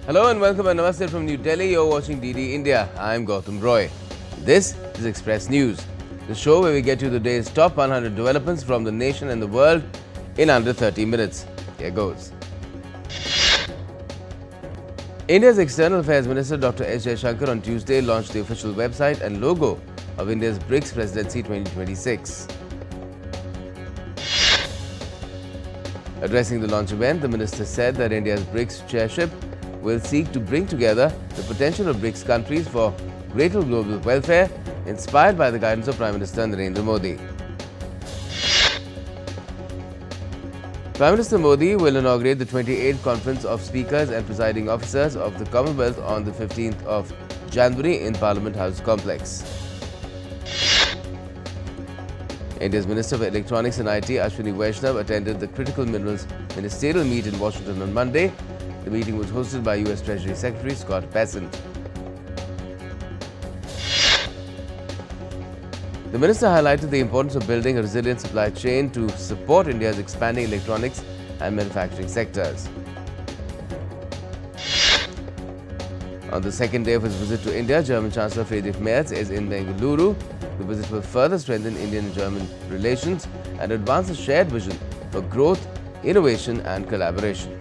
Hello and welcome and namaste from New Delhi. You're watching DD India. I'm Gautam Roy. This is Express News, the show where we get you the day's top 100 developments from the nation and the world in under 30 minutes. Here goes. India's External Affairs Minister Dr. S. Jaishankar on Tuesday launched the official website and logo of India's BRICS Presidency 2026. Addressing the launch event, the minister said that India's BRICS chairship will seek to bring together the potential of BRICS countries for greater global welfare, inspired by the guidance of Prime Minister Narendra Modi. Prime Minister Modi will inaugurate the 28th Conference of Speakers and Presiding Officers of the Commonwealth on the 15th of January in Parliament House Complex. India's Minister for Electronics and IT, Ashwini Vaishnav, attended the Critical Minerals Ministerial Meet in Washington on Monday. The meeting was hosted by U.S. Treasury Secretary Scott Bessent. The minister highlighted the importance of building a resilient supply chain to support India's expanding electronics and manufacturing sectors. On the second day of his visit to India, German Chancellor Friedrich Merz is in Bengaluru. The visit will further strengthen Indian and German relations and advance a shared vision for growth, innovation and collaboration.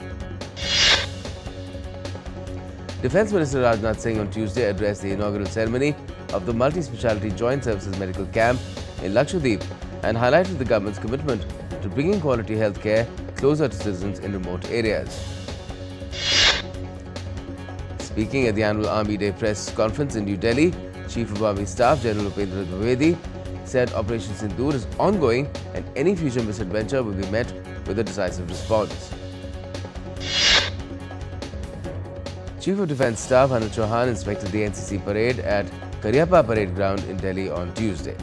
Defence Minister Rajnath Singh on Tuesday addressed the inaugural ceremony of the Multi-Speciality Joint Services Medical Camp in Lakshadweep and highlighted the government's commitment to bringing quality health care closer to citizens in remote areas. Speaking at the annual Army Day press conference in New Delhi, Chief of Army Staff General Upendra Dwivedi said Operation Sindoor is ongoing and any future misadventure will be met with a decisive response. Chief of Defence Staff Anuj Chauhan inspected the NCC parade at Karyappa Parade Ground in Delhi on Tuesday.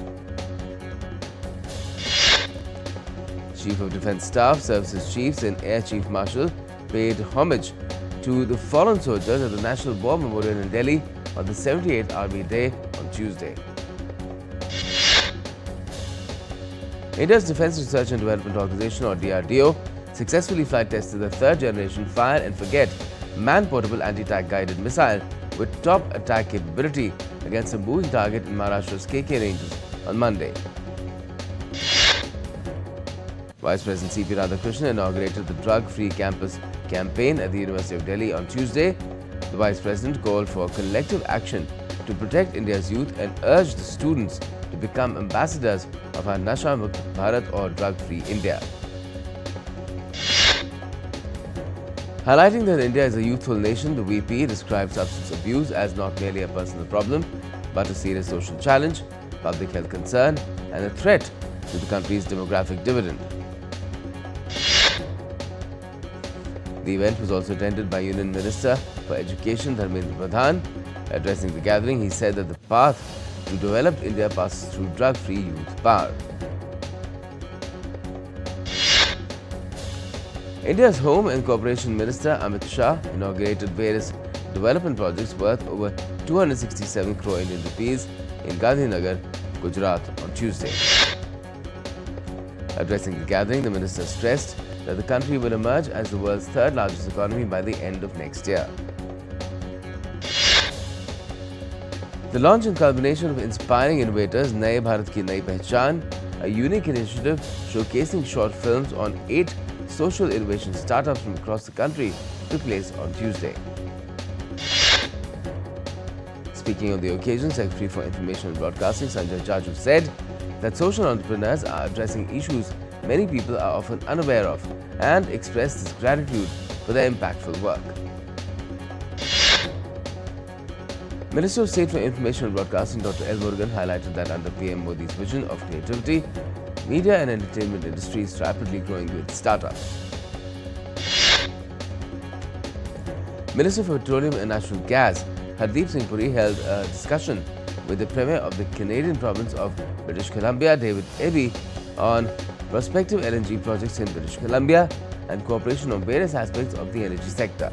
Chief of Defence Staff Services Chiefs and Air Chief Marshal paid homage to the fallen soldiers at the National War Memorial in Delhi on the 78th Army Day on Tuesday. India's Defence Research and Development Organization, or DRDO, successfully flight tested the third-generation fire and forget man-portable anti-tank guided missile with top attack capability against a moving target in Maharashtra's KK ranges on Monday. Vice President C.P. Radhakrishnan inaugurated the Drug-Free Campus campaign at the University of Delhi on Tuesday. The Vice President called for collective action to protect India's youth and urged the students to become ambassadors of our Nasha Mukt Bharat or Drug-Free India. Highlighting that India is a youthful nation, the VP described substance abuse as not merely a personal problem, but a serious social challenge, public health concern, and a threat to the country's demographic dividend. The event was also attended by Union Minister for Education Dharmendra Pradhan. Addressing the gathering, he said that the path to developed India passes through drug-free youth power. India's Home and Cooperation Minister Amit Shah inaugurated various development projects worth over 267 crore Indian rupees in Gandhinagar, Gujarat on Tuesday. Addressing the gathering, the minister stressed that the country will emerge as the world's third largest economy by the end of next year. The launch and culmination of Inspiring Innovators Naye Bharat Ki Nayi Pehchan, a unique initiative showcasing short films on 8 social innovation startups from across the country, took place on Tuesday. Speaking on the occasion, Secretary for Information and Broadcasting Sanjay Jaju said that social entrepreneurs are addressing issues many people are often unaware of and expressed his gratitude for their impactful work. Minister of State for Information and Broadcasting Dr. L. Murugan highlighted that under PM Modi's vision of creativity, media and entertainment industry is rapidly growing with startups. Minister for Petroleum and Natural Gas Hardeep Singh Puri held a discussion with the Premier of the Canadian province of British Columbia, David Eby, on prospective LNG projects in British Columbia and cooperation on various aspects of the energy sector.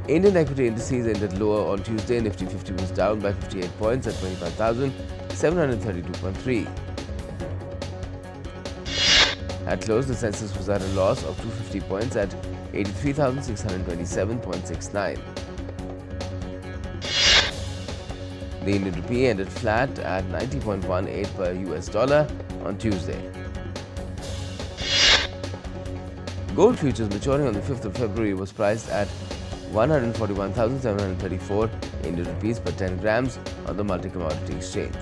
Indian equity indices ended lower on Tuesday. Nifty 50 was down by 58 points at 25,732.3. At close, the Sensex was at a loss of 250 points at 83,627.69. The Indian rupee ended flat at 90.18 per US dollar on Tuesday. Gold futures maturing on the 5th of February was priced at 141,734 Indian rupees per 10 grams on the multi-commodity exchange.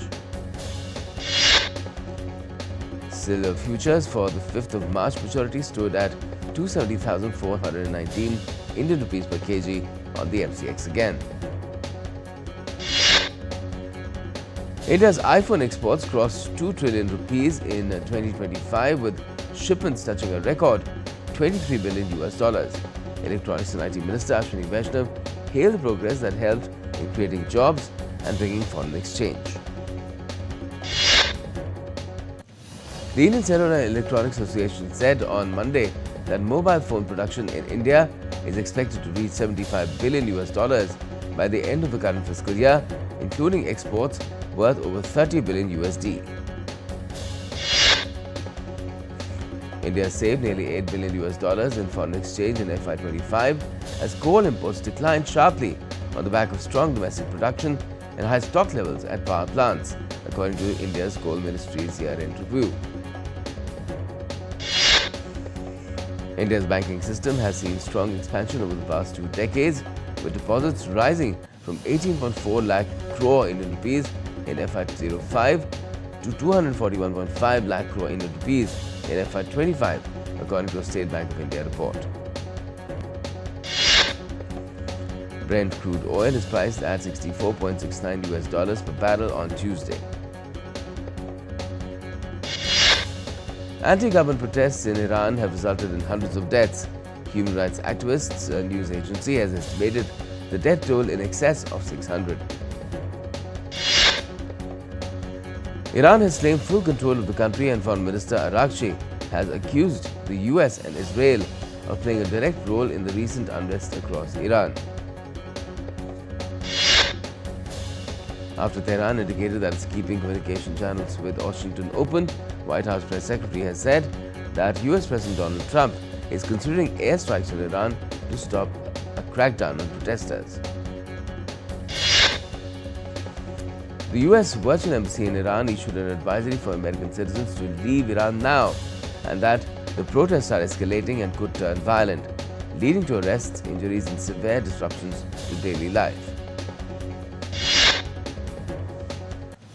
Silver futures for the 5th of March maturity stood at 270,419 Indian rupees per kg on the MCX again. India's iPhone exports crossed 2 trillion rupees in 2025 with shipments touching a record 23 billion US dollars. Electronics and IT Minister Ashwini Vaishnav hailed the progress that helped in creating jobs and bringing foreign exchange. The Indian Cellular and Electronics Association said on Monday that mobile phone production in India is expected to reach 75 billion US dollars by the end of the current fiscal year, including exports worth over 30 billion USD. India saved nearly 8 billion US dollars in foreign exchange in FY25 as coal imports declined sharply on the back of strong domestic production and high stock levels at power plants, according to India's Coal Ministry's year-end review. India's banking system has seen strong expansion over the past 2 decades, with deposits rising from 18.4 lakh crore Indian rupees in FY05 to 241.5 lakh crore Indian rupees in FY25, according to a State Bank of India report. Brent crude oil is priced at 64.69 US dollars per barrel on Tuesday. Anti-government protests in Iran have resulted in hundreds of deaths. Human rights activists, a news agency, has estimated the death toll in excess of 600. Iran has claimed full control of the country, and Foreign Minister Arakchi has accused the US and Israel of playing a direct role in the recent unrest across Iran. After Tehran indicated that it's keeping communication channels with Washington open, White House Press Secretary has said that US President Donald Trump is considering airstrikes on Iran to stop a crackdown on protesters. The US Virtual Embassy in Iran issued an advisory for American citizens to leave Iran now, and that the protests are escalating and could turn violent, leading to arrests, injuries, and severe disruptions to daily life.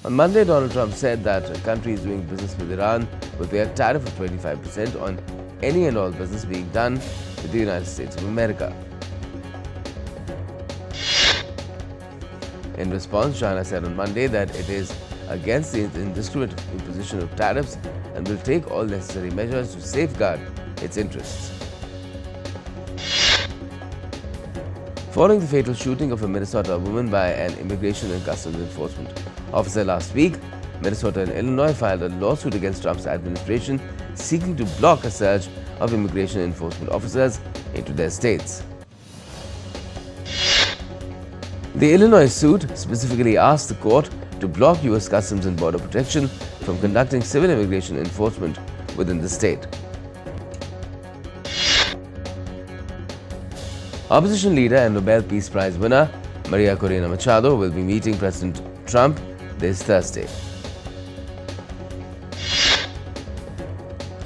On Monday, Donald Trump said that a country is doing business with Iran will pay a tariff of 25% on any and all business being done with the United States of America. In response, China said on Monday that it is against the indiscriminate imposition of tariffs and will take all necessary measures to safeguard its interests. Following the fatal shooting of a Minnesota woman by an immigration and customs enforcement officer last week, Minnesota and Illinois filed a lawsuit against Trump's administration seeking to block a surge of immigration enforcement officers into their states. The Illinois suit specifically asked the court to block U.S. Customs and Border Protection from conducting civil immigration enforcement within the state. Opposition leader and Nobel Peace Prize winner Maria Corina Machado will be meeting President Trump this Thursday.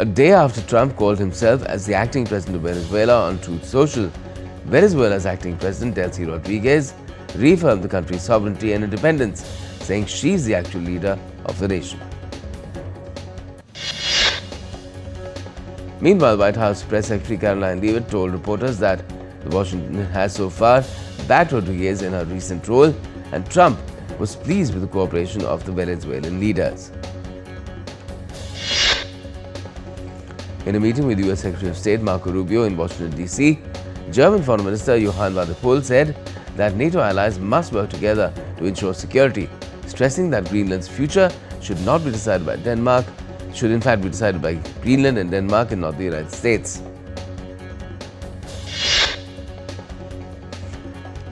A day after Trump called himself as the acting president of Venezuela on Truth Social, Venezuela's acting president Delcy Rodriguez reaffirmed the country's sovereignty and independence, saying she's the actual leader of the nation. Meanwhile, White House Press Secretary Caroline Leavitt told reporters that Washington has so far backed Rodriguez in her recent role, and Trump was pleased with the cooperation of the Venezuelan leaders. In a meeting with U.S. Secretary of State Marco Rubio in Washington, D.C., German Foreign Minister Johann Wadephul said that NATO allies must work together to ensure security, stressing that Greenland's future should not be decided by Denmark, should in fact be decided by Greenland and Denmark and not the United States.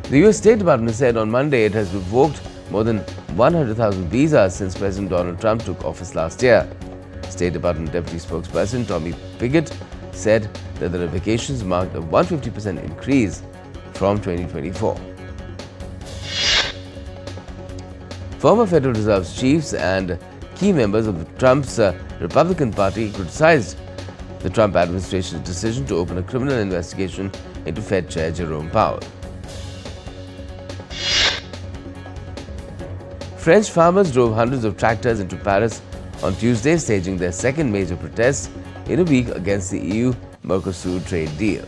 The U.S. State Department said on Monday it has revoked more than 100,000 visas since President Donald Trump took office last year. State Department Deputy Spokesperson Tommy Pigott said that the revocations marked a 150% increase from 2024. Former Federal Reserve chiefs and key members of Trump's Republican Party criticized the Trump administration's decision to open a criminal investigation into Fed Chair Jerome Powell. French farmers drove hundreds of tractors into Paris on Tuesday, staging their second major protest in a week against the EU-Mercosur trade deal.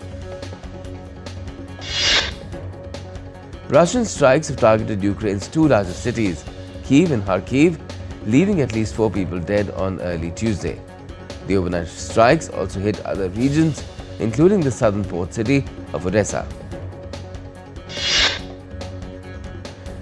Russian strikes have targeted Ukraine's two largest cities, Kyiv and Kharkiv, leaving at least 4 people dead on early Tuesday. The overnight strikes also hit other regions, including the southern port city of Odessa.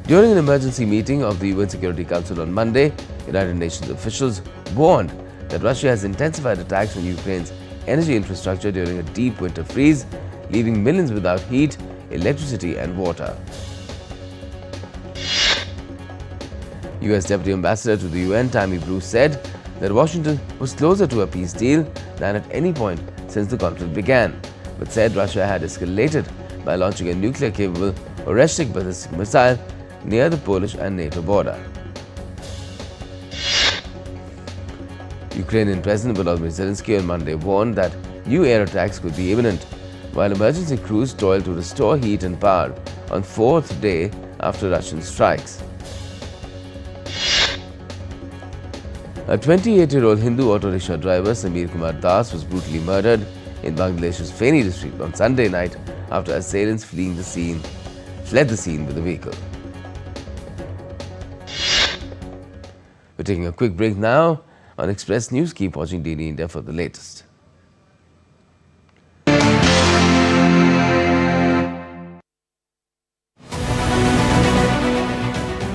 During an emergency meeting of the UN Security Council on Monday, United Nations officials warned that Russia has intensified attacks on Ukraine's energy infrastructure during a deep winter freeze, leaving millions without heat, electricity and water. US Deputy Ambassador to the UN, Tammy Bruce, said that Washington was closer to a peace deal than at any point since the conflict began, but said Russia had escalated by launching a nuclear-capable Oreshnik ballistic missile near the Polish and NATO border. Ukrainian President Volodymyr Zelensky on Monday warned that new air attacks could be imminent, while emergency crews toiled to restore heat and power on 4th day after Russian strikes. A 28-year-old Hindu auto rickshaw driver, Sameer Kumar Das, was brutally murdered in Bangladesh's Feni district on Sunday night after assailants fled the scene with a vehicle. We're taking a quick break now. On Express News, keep watching DD India for the latest.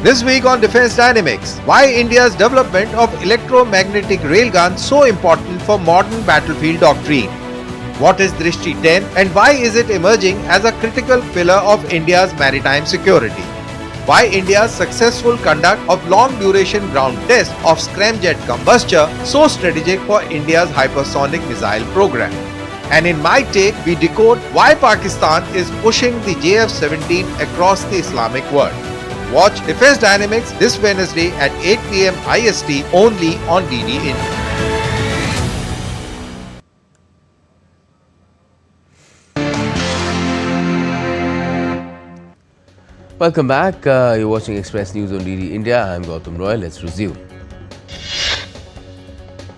This week on Defense Dynamics, why India's development of electromagnetic railguns so important for modern battlefield doctrine? What is Drishti 10 and why is it emerging as a critical pillar of India's maritime security? Why India's successful conduct of long-duration ground test of scramjet combustor so strategic for India's hypersonic missile program? And in my take, we decode why Pakistan is pushing the JF-17 across the Islamic world. Watch Defense Dynamics this Wednesday at 8 p.m. IST only on DD India. Welcome back. You're watching Express News on DD India. I'm Gautam Roy. Let's resume.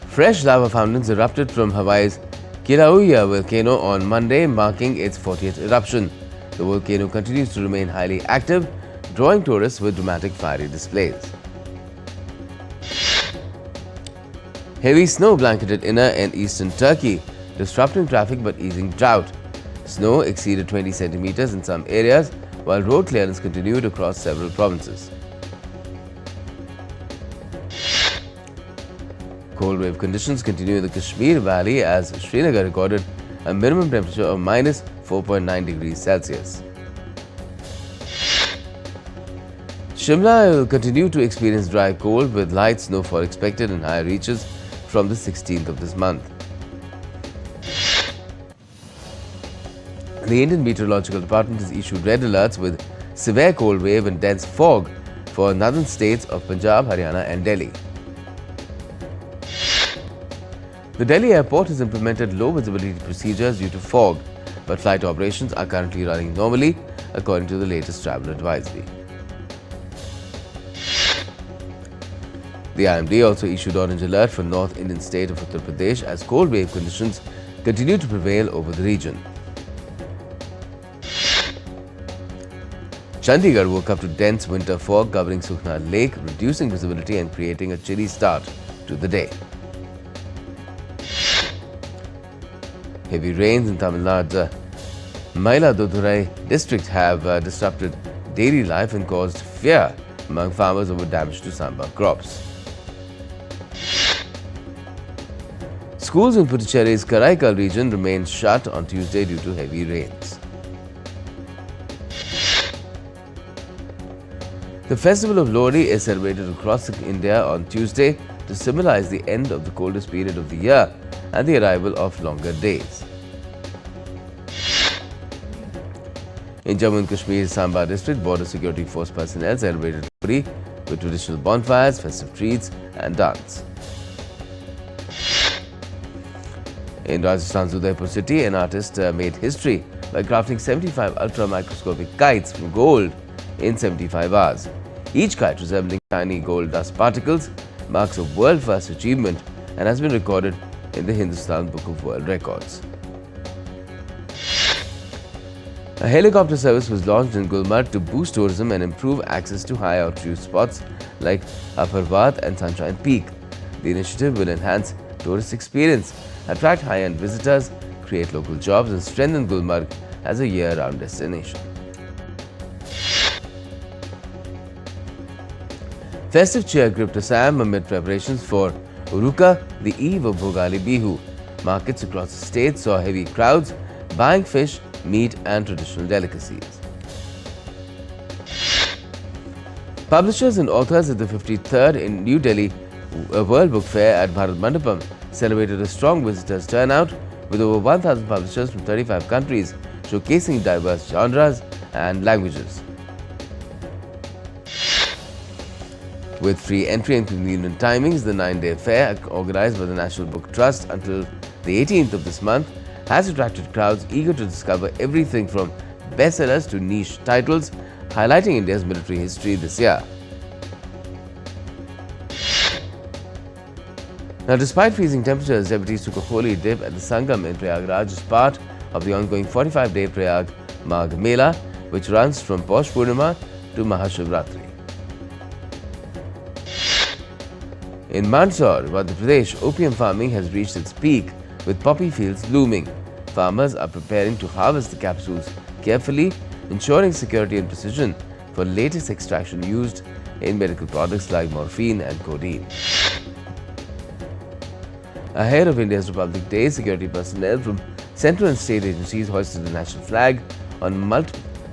Fresh lava fountains erupted from Hawaii's Kilauea volcano on Monday, marking its 40th eruption. The volcano continues to remain highly active, drawing tourists with dramatic fiery displays. Heavy snow blanketed inner and eastern Turkey, disrupting traffic but easing drought. Snow exceeded 20 centimeters in some areas, while road clearance continued across several provinces. Cold wave conditions continue in the Kashmir Valley as Srinagar recorded a minimum temperature of minus 4.9 degrees Celsius. Shimla will continue to experience dry cold with light snowfall expected in higher reaches from the 16th of this month. The Indian Meteorological Department has issued red alerts with severe cold wave and dense fog for northern states of Punjab, Haryana and Delhi. The Delhi airport has implemented low visibility procedures due to fog, but flight operations are currently running normally according to the latest travel advisory. The IMD also issued orange alert for North Indian state of Uttar Pradesh as cold wave conditions continue to prevail over the region. Chandigarh woke up to dense winter fog covering Sukhna Lake, reducing visibility and creating a chilly start to the day. Heavy rains in Tamil Nadu's Mailadurai district have disrupted daily life and caused fear among farmers over damage to samba crops. Schools in Puducherry's Karaikal region remained shut on Tuesday due to heavy rains. The festival of Lohri is celebrated across India on Tuesday, to symbolize the end of the coldest period of the year and the arrival of longer days. In Jammu and Kashmir's Samba district, border security force personnel celebrated Holi with traditional bonfires, festive treats and dance. In Rajasthan's Udaipur city, an artist made history by crafting 75 ultra-microscopic kites from gold in 75 hours. Each kite resembling tiny gold dust particles marks a world-first achievement and has been recorded in the Hindustan Book of World Records. A helicopter service was launched in Gulmarg to boost tourism and improve access to high-altitude spots like Aparvat and Sunshine Peak. The initiative will enhance tourist experience, attract high-end visitors, create local jobs and strengthen Gulmarg as a year-round destination. Festive cheer gripped Assam amid preparations for Uruka, the eve of Bhogali Bihu. Markets across the state saw heavy crowds buying fish, meat and traditional delicacies. Publishers and authors at the 53rd in New Delhi World Book Fair at Bharat Mandapam celebrated a strong visitors turnout with over 1,000 publishers from 35 countries showcasing diverse genres and languages. With free entry and convenient timings, the 9-day fair, organized by the National Book Trust until the 18th of this month, has attracted crowds eager to discover everything from bestsellers to niche titles, highlighting India's military history this year. Now, despite freezing temperatures, devotees took a holy dip at the Sangam in Prayagraj as part of the ongoing 45-day Prayag Magh Mela, which runs from Paush Purnima to Mahashivratri. In Mandsaur, Madhya Pradesh, opium farming has reached its peak, with poppy fields blooming. Farmers are preparing to harvest the capsules carefully, ensuring security and precision for latest extraction used in medical products like morphine and codeine. Ahead of India's Republic Day, security personnel from central and state agencies hoisted the national flag on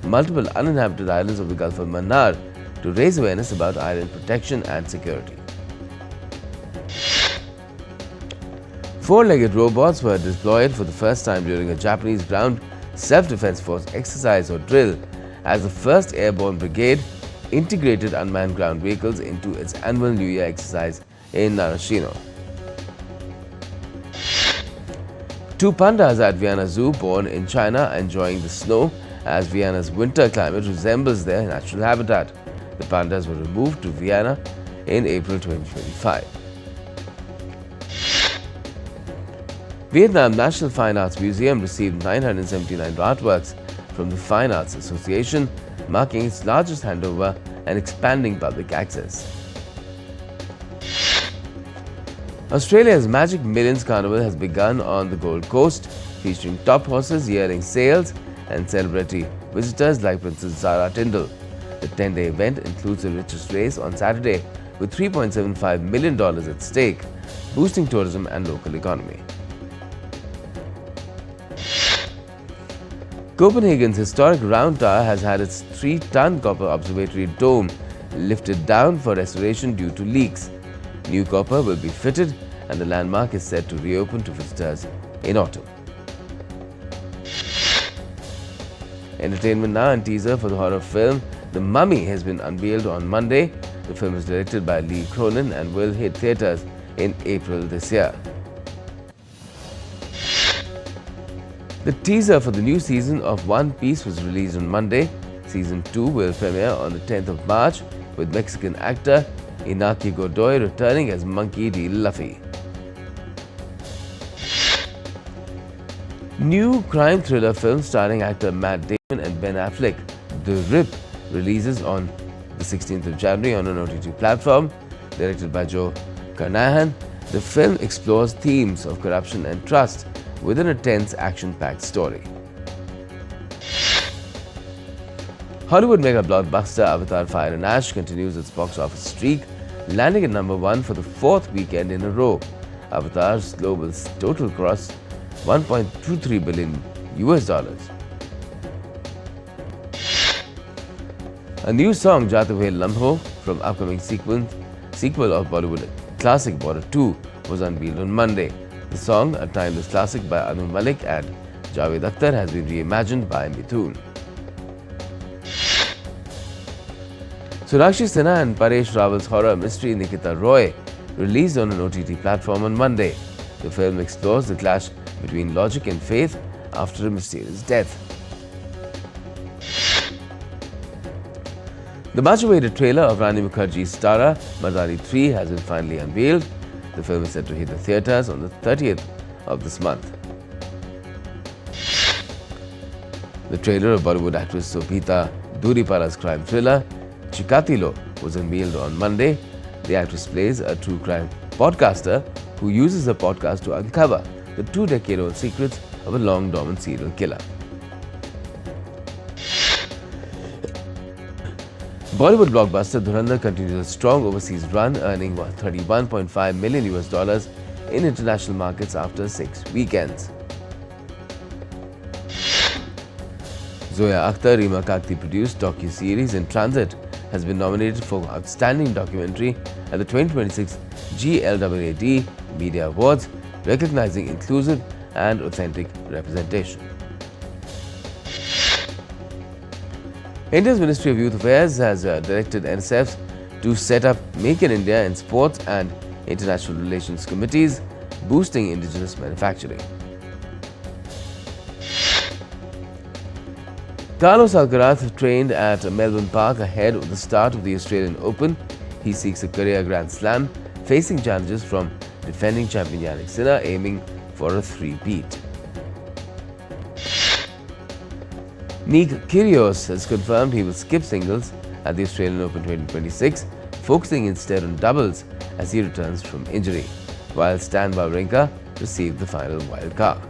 multiple uninhabited islands of the Gulf of Mannar to raise awareness about island protection and security. Four-legged robots were deployed for the first time during a Japanese ground self-defense force exercise or drill as the 1st Airborne Brigade integrated unmanned ground vehicles into its annual New Year exercise in Narashino. Two pandas at Vienna Zoo, born in China, are enjoying the snow as Vienna's winter climate resembles their natural habitat. The pandas were removed to Vienna in April 2025. Vietnam National Fine Arts Museum received 979 artworks from the Fine Arts Association, marking its largest handover and expanding public access. Australia's Magic Millions Carnival has begun on the Gold Coast, featuring top horses, yearling sales and celebrity visitors like Princess Zara Tindall. The 10-day event includes the richest race on Saturday with $3.75 million at stake, boosting tourism and local economy. Copenhagen's historic Round Tower has had its 3-ton copper observatory dome lifted down for restoration due to leaks. New copper will be fitted and the landmark is set to reopen to visitors in autumn. Entertainment now, and teaser for the horror film The Mummy has been unveiled on Monday. The film is directed by Lee Cronin and will hit theatres in April this year. The teaser for the new season of One Piece was released on Monday. Season 2 will premiere on the 10th of March with Mexican actor Inaki Godoy returning as Monkey D. Luffy. New crime thriller film starring actor Matt Damon and Ben Affleck, The Rip, releases on the 16th of January on an OTT platform. Directed by Joe Carnahan, the film explores themes of corruption and trust within a tense, action-packed story. Hollywood mega blockbuster Avatar Fire and Ash continues its box office streak, landing at number 1 for the 4th weekend in a row. Avatar's global total gross $1.23 billion. A new song, Jaate Hue Lamho, from upcoming sequence sequel of Bollywood classic Border 2, was unveiled on Monday. The song, a timeless classic by Anu Malik and Javed Akhtar, has been reimagined by Mithun. Sonakshi Sinha and Paresh Rawal's horror mystery Nikita Roy released on an OTT platform on Monday. The film explores the clash between logic and faith after a mysterious death. The much-awaited trailer of Rani Mukherjee's Tara, Mardani 3 has been finally unveiled. The film is set to hit the theatres on the 30th of this month. The trailer of Bollywood actress Sobhita Duripala's crime thriller, Chikatilo, was unveiled on Monday. The actress plays a true crime podcaster who uses a podcast to uncover the 2-decade-old secrets of a long-dormant serial killer. Bollywood blockbuster Dhurandhar continues a strong overseas run, earning $31.5 million in international markets after 6 weekends. Zoya Akhtar, Reema Kakti produced docu-series In Transit has been nominated for Outstanding Documentary at the 2026 GLAAD Media Awards, recognizing inclusive and authentic representation. India's Ministry of Youth Affairs has directed NSFs to set up Make in India in sports and international relations committees, boosting indigenous manufacturing. Carlos Alcaraz trained at Melbourne Park ahead of the start of the Australian Open. He seeks a career Grand Slam, facing challenges from defending champion Yannick Sinner, aiming for a three-peat. Nick Kyrgios has confirmed he will skip singles at the Australian Open 2026, focusing instead on doubles as he returns from injury, while Stan Wawrinka received the final wildcard.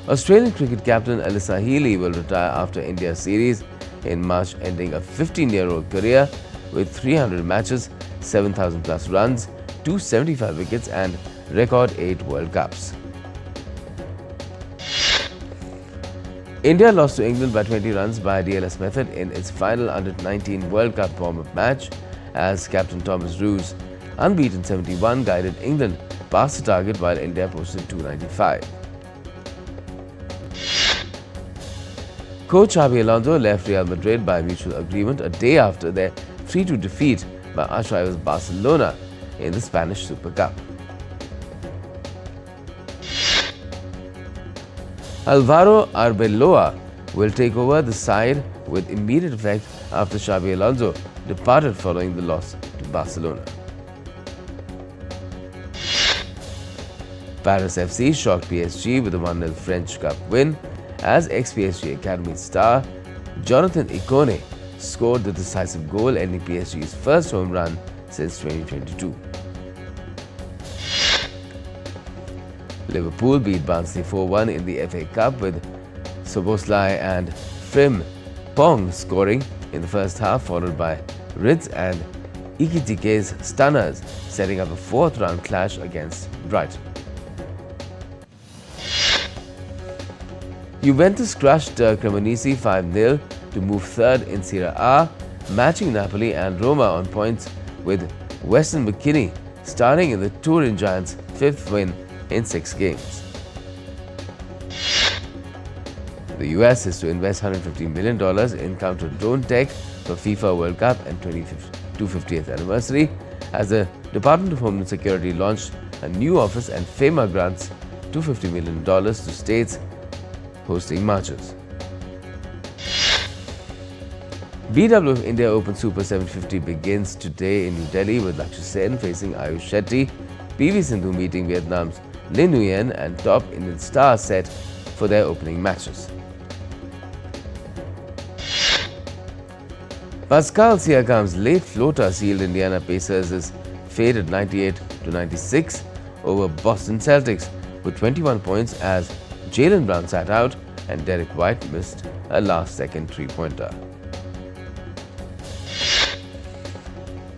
Australian cricket captain Alyssa Healy will retire after India's series in March, ending a 15-year-old career with 300 matches, 7,000 plus runs, 275 wickets and record 8 World Cups. India lost to England by 20 runs by DLS method in its final Under-19 World Cup warm-up match as captain Thomas Roos, unbeaten 71, guided England past the target while India posted 295. Coach Xabi Alonso left Real Madrid by mutual agreement a day after their 3-2 defeat by arch-rivals Barcelona in the Spanish Super Cup. Alvaro Arbeloa will take over the side with immediate effect after Xabi Alonso departed following the loss to Barcelona. Paris FC shocked PSG with a 1-0 French Cup win as ex-PSG Academy star Jonathan Ikone scored the decisive goal, ending PSG's first home run since 2022. Liverpool beat Barnsley 4-1 in the FA Cup with Szoboszlai and Frimpong scoring in the first half, followed by Ritz and Ekitike's stunners, setting up a fourth-round clash against Brighton. Juventus crushed Cremonese 5-0 to move third in Serie A, matching Napoli and Roma on points, with Weston McKennie starting in the Turin Giants' 5th win in 6 games. The US is to invest $150 million in counter-drone tech for FIFA World Cup and 250th anniversary as the Department of Homeland Security launched a new office and FEMA grants $250 million to states hosting marches. BWF India Open Super 750 begins today in New Delhi with Lakshya Sen facing Ayush Shetty, PV Sindhu meeting Vietnam's Lin Nguyen, and top Indian stars set for their opening matches. Pascal Siakam's late floater sealed Indiana Pacers' fate at 98-96 over Boston Celtics with 21 points as Jaylen Brown sat out and Derek White missed a last-second three-pointer.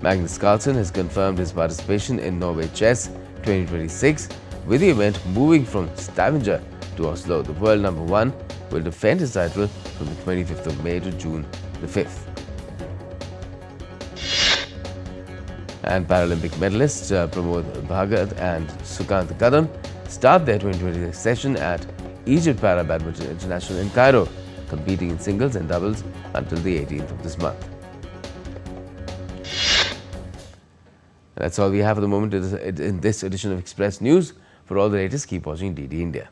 Magnus Carlsen has confirmed his participation in Norway Chess 2026, with the event moving from Stavanger to Oslo. The world number 1 will defend his title from the 25th of May to June the 5th. And Paralympic medalists Pramod Bhagat and Sukant Kadam start their 2026 session at Egypt Para Badminton International in Cairo, competing in singles and doubles until the 18th of this month. And that's all we have at the moment in this edition of Express News. For all the latest, keep watching DD India.